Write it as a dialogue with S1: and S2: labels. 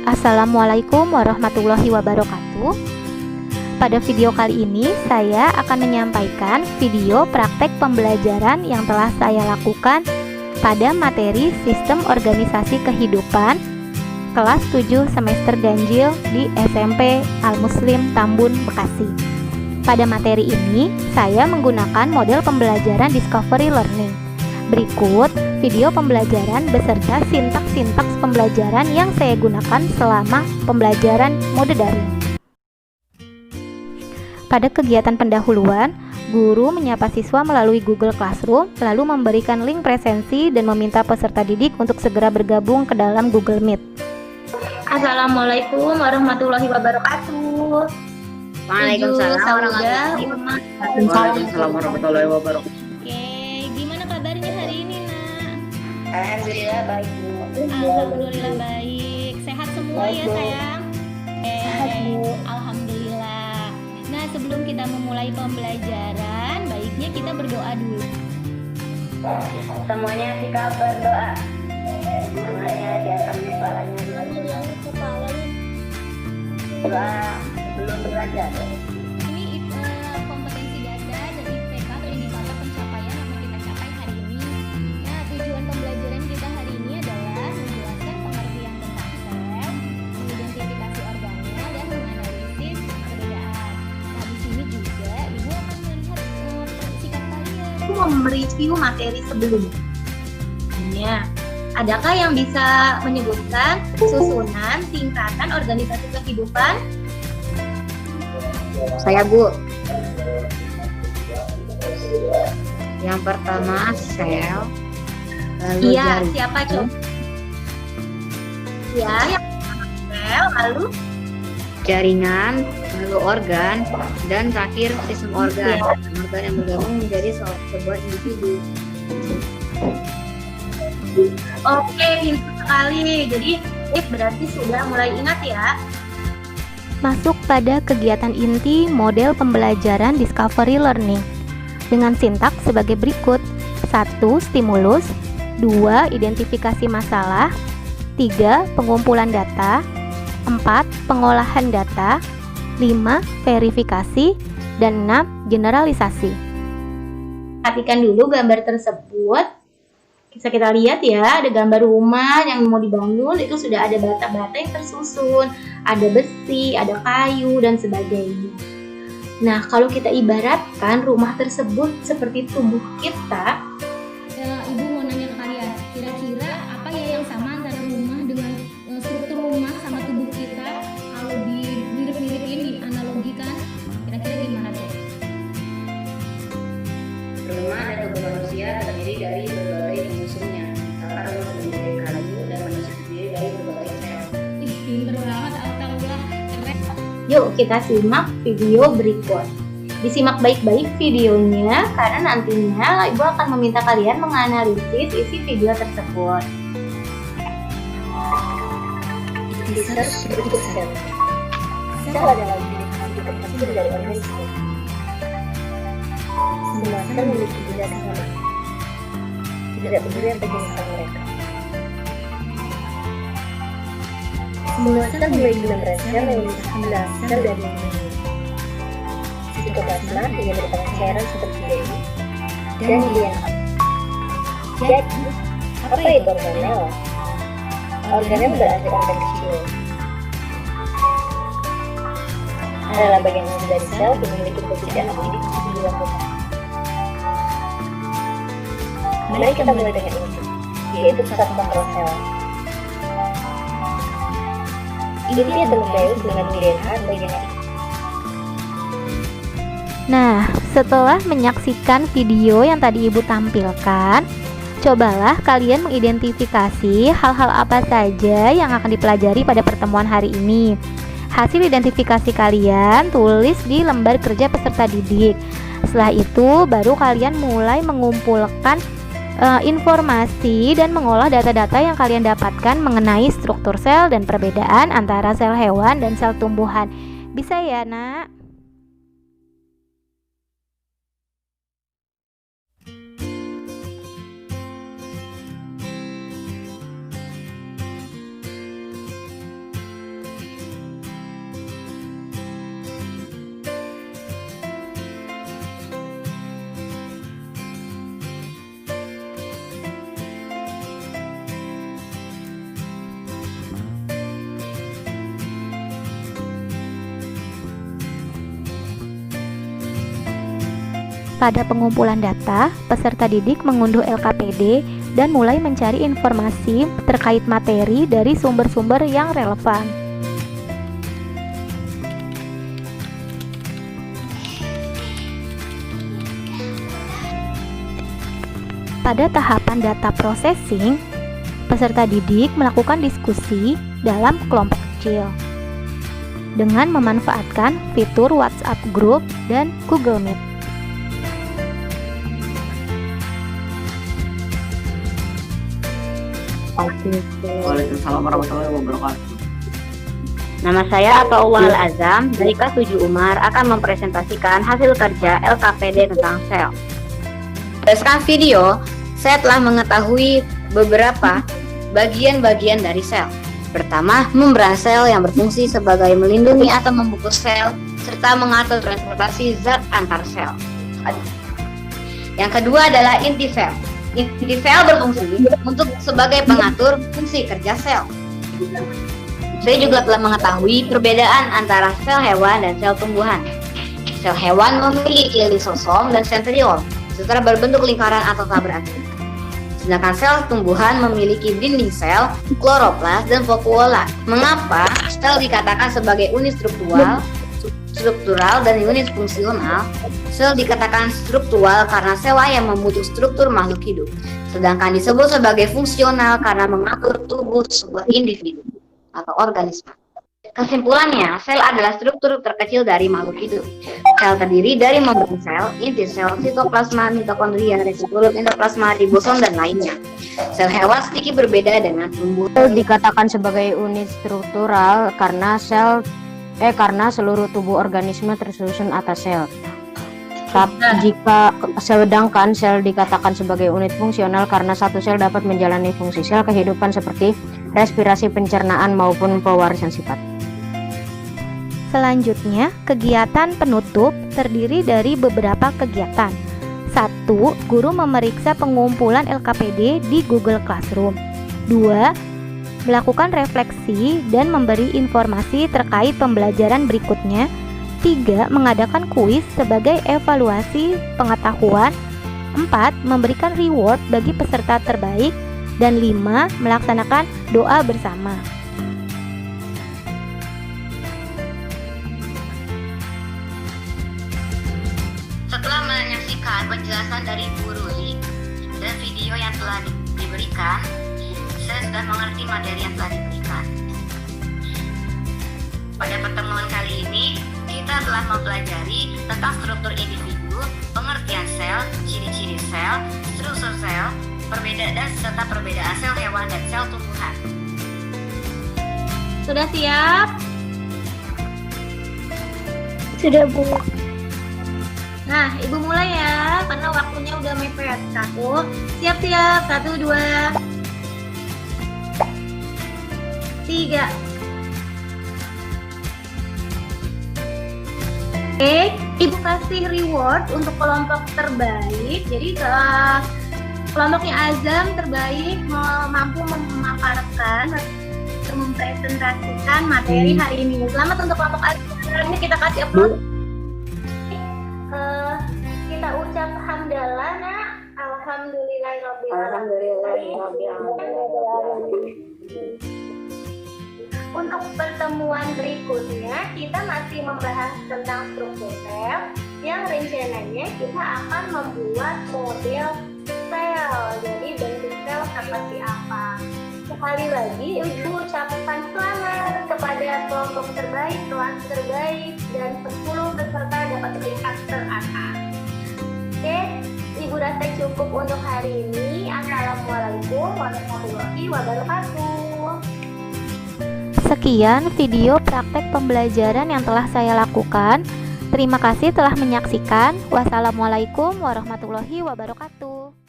S1: Assalamualaikum warahmatullahi wabarakatuh. Pada video kali ini saya akan menyampaikan video praktek pembelajaran yang telah saya lakukan pada materi Sistem Organisasi Kehidupan kelas 7 semester ganjil di SMP Al-Muslim Tambun, Bekasi. Pada materi ini saya menggunakan model pembelajaran Discovery Learning. Berikut video pembelajaran beserta sintaks-sintaks pembelajaran yang saya gunakan selama pembelajaran mode daring. Pada kegiatan pendahuluan, guru menyapa siswa melalui Google Classroom, lalu memberikan link presensi dan meminta peserta didik untuk segera bergabung ke dalam Google Meet.
S2: Assalamualaikum warahmatullahi wabarakatuh.
S3: Waalaikumsalam warahmatullahi wabarakatuh.
S2: Oke, gimana kabarnya hari ini, Nak?
S3: Alhamdulillah baik, Bu.
S2: Alhamdulillah baik. Sehat semua
S3: Baik,
S2: ya,
S3: Bu.
S2: sayang?
S3: Sehat, Bu.
S2: Alhamdulillah. Nah, sebelum kita memulai pembelajaran, baiknya kita berdoa dulu.
S3: Semuanya sikap berdoa. Semuanya di atas kepalanya. Doa sebelum belajar.
S2: Ini kompetensi dasar dan IPK atau indikator pencapaian yang mau kita capai hari ini. Nah, tujuan pembelajaran kita hari ini adalah menjelaskan pengertian tentang sel, mengidentifikasi organel, dan menganalisis perbedaan. Nah, di sini juga Ibu akan melihat sikap kalian. Ibu mau mereview materi sebelumnya. Adakah yang bisa menyebutkan susunan tingkatan organisasi kehidupan?
S3: Saya, Bu. Yang pertama sel, lalu
S2: Iya,
S3: jaringan,
S2: siapa coba? Ya, yang pertama sel, lalu
S3: jaringan, lalu organ, dan terakhir sistem organ. Organ yang bergabung menjadi sebuah individu.
S2: oke, pintar sekali. Jadi, berarti sudah mulai ingat ya.
S1: Masuk pada kegiatan inti model pembelajaran Discovery Learning dengan sintaks sebagai berikut: 1. Stimulus, 2. Identifikasi masalah, 3. Pengumpulan data, 4. Pengolahan data, 5. Verifikasi, dan 6. Generalisasi.
S2: Perhatikan dulu gambar tersebut. Bisa kita lihat ya, ada gambar rumah yang mau dibangun, itu sudah ada bata-bata yang tersusun, ada besi, ada kayu, dan sebagainya. Nah, kalau kita ibaratkan rumah tersebut seperti tubuh kita, Ibu mau nanya ke kalian, kira-kira apa ya yang sama antara rumah dengan struktur rumah sama tubuh kita? Kalau dimirip-miripin, dianalogikan, kira-kira gimana tuh?
S3: Rumah dan tubuh manusia terdiri dari berbagai unsurnya. Misalkan rumah terdiri dari kayu dan manusia terdiri dari berbagai sel.
S2: Ih, pinter banget, alhamdulillah, keren. Yuk kita simak video berikut. Disimak baik-baik videonya karena nantinya Ibu akan meminta kalian menganalisis isi video tersebut.
S3: Research berikut sel. Sel adalah unit yang terdiri dari organisme. Semua sel memiliki benda sama. Tidak peduli apa jenis mereka. Semua sel memiliki membran sel yang memisahkan sel dari ini. Sitoplasma yang merupakan cairan seperti DNA dan DNA. Jadi, apa itu organel? Organel berarti organ kecil. Adalah bagian dari sel yang memiliki pekerjaan aktivitas di luar rumah. Mari kita mulai dengan ini, yaitu pusat kontrol sel. Inti atau nukleus dengan DNA bagian aktif.
S1: Nah, setelah menyaksikan video yang tadi Ibu tampilkan, cobalah kalian mengidentifikasi hal-hal apa saja yang akan dipelajari pada pertemuan hari ini. Hasil identifikasi kalian tulis di lembar kerja peserta didik. Setelah itu, baru kalian mulai mengumpulkan informasi dan mengolah data-data yang kalian dapatkan mengenai struktur sel dan perbedaan antara sel hewan dan sel tumbuhan. Bisa ya, Nak? Pada pengumpulan data, peserta didik mengunduh LKPD dan mulai mencari informasi terkait materi dari sumber-sumber yang relevan. Pada tahapan data processing, peserta didik melakukan diskusi dalam kelompok kecil dengan memanfaatkan fitur WhatsApp Group dan Google Meet.
S4: Waalaikumsalam warahmatullahi wabarakatuh.
S3: Nama saya Ataullahal Azam dari kelas 7 Umar akan mempresentasikan hasil kerja LKPD tentang sel. Berdasarkan video, saya telah mengetahui beberapa bagian-bagian dari sel. Pertama, membran sel yang berfungsi sebagai melindungi atau membungkus sel serta mengatur transportasi zat antar sel. Yang kedua adalah inti sel. Inti sel berfungsi untuk sebagai pengatur fungsi kerja sel. Saya juga telah mengetahui perbedaan antara sel hewan dan sel tumbuhan. Sel hewan memiliki lisosom dan sentriol secara berbentuk lingkaran atau tabrak. Sedangkan sel tumbuhan memiliki dinding sel, kloroplas, dan vakuola. Mengapa sel dikatakan sebagai unit struktural dan unit fungsional? Sel dikatakan struktural karena sel yang membentuk struktur makhluk hidup, sedangkan disebut sebagai fungsional karena mengatur tubuh sebuah individu atau organisme. Kesimpulannya, sel adalah struktur terkecil dari makhluk hidup. Sel terdiri dari membran sel, inti sel, sitoplasma, mitokondria, retikulum, endoplasma, ribosom, dan lainnya. Sel hewan sedikit berbeda dengan tumbuhan.
S5: Sel dikatakan sebagai unit struktural karena seluruh tubuh organisme tersusun atas sel. Sedangkan sel dikatakan sebagai unit fungsional karena satu sel dapat menjalani fungsi sel kehidupan seperti respirasi, pencernaan, maupun pewarisan sifat.
S1: Selanjutnya, kegiatan penutup terdiri dari beberapa kegiatan. 1. Guru memeriksa pengumpulan LKPD di Google Classroom. 2. Melakukan refleksi dan memberi informasi terkait pembelajaran berikutnya. 3. Mengadakan kuis sebagai evaluasi pengetahuan. 4. Memberikan reward bagi peserta terbaik. Dan 5. Melaksanakan doa bersama.
S3: Setelah menyaksikan penjelasan dari Bu Ruli dan video yang telah diberikan, saya sudah mengerti materi yang telah diberikan. Pada pertemuan kali ini, kita telah mempelajari tentang struktur individu, pengertian sel, ciri-ciri sel, struktur sel, serta perbedaan sel hewan dan sel tumbuhan.
S2: Sudah siap?
S1: Sudah, Bu.
S2: Nah, Ibu mulai ya, karena waktunya udah mepet. 1, siap-siap, 1, 2, 3. Oke, Ibu kasih reward untuk kelompok terbaik. Jadi kelompoknya Azam terbaik mampu memaparkan atau mempresentasikan materi hari ini. Selamat untuk kelompok Azam. Ini kita kasih upload. Kita ucap hamdalah, nak. Alhamdulillahirabbil alamin. Untuk pertemuan berikutnya, kita masih membahas tentang struktur sel yang rencananya kita akan membuat model sel. Jadi bentuk sel seperti apa. Sekali lagi, Ibu ucapkan selamat kepada kelompok terbaik, kelas terbaik, dan 10 peserta dapat peringkat teratas. Oke, Ibu rasa cukup untuk hari ini. Assalamualaikum warahmatullahi wabarakatuh.
S1: Sekian video praktek pembelajaran yang telah saya lakukan. Terima kasih telah menyaksikan. Wassalamualaikum warahmatullahi wabarakatuh.